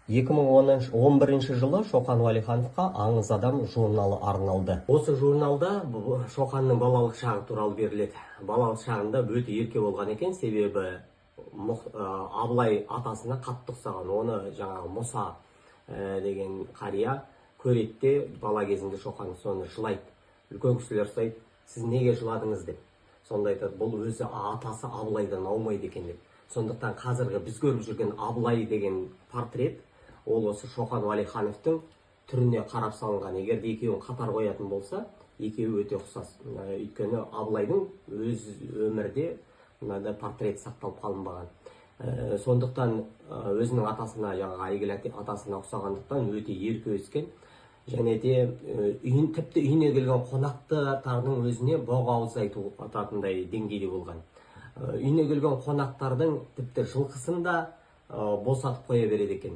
2011 жылы Шоқан Уәлихановқа «Аңыз адам» журналы арналды. Осы журналда Шоқанның балалық шағы туралы беріледі. Балалық шағында өте ерке болған екен, себебі Абылай атасына қатты ұқсаған. Оны жаңағы Мұса деген қария көретте, бала кезінде Шоқан соны жылайды. Үлкен кісілер сұрайды, сіз неге жыладыңыз деп. Сонда айтады, бұл өзі атасы Абылайдан аумайды екен деп. Сондықтан қазіргі біз көріп жүрген Абылай деген портрет, ол осы Шоқан Уәлихановтың түріне қарап салынған. Егер де екеуін қатар қоятын болса, екеуі өте ұқсас. Өйткені Абылайдың өз өмірде мынада портрет сақталып қалынбаған. Сондықтан өзінің атасына, жаңағы әйгілі атасына ұқсағандықтан өте ерке өскен. Және де тіпті үйіне келген қонақтардың өзіне боғауыз айтатындай деңгейде болған. Үйіне келген қонақтардың тіпті жылқысын да босатып қоя береді екен.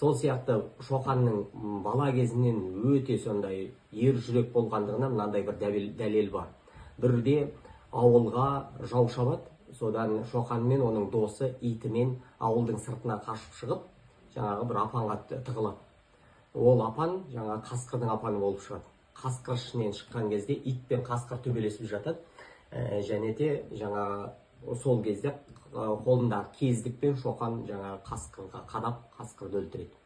Сол сияқты Шоқанның бала кезінен өте сондай ер жүрек болғандығына мынандай бір дәлел бар. Бірде ауылға жау шабады, содан Шоқан мен оның досы итімен ауылдың сыртына қашып шығып, жаңағы бір апанға тығылады. Ол апан жаңағы қасқырдың апаны болып шығады. Қасқыр ішінен шыққан кезде ит пен қасқыр төбелесіп жатады. Және де жаңағы сол кезде қолындағы кездікпен Шоқан жаңағы қасқырға қадап, қасқырды өлтіреді.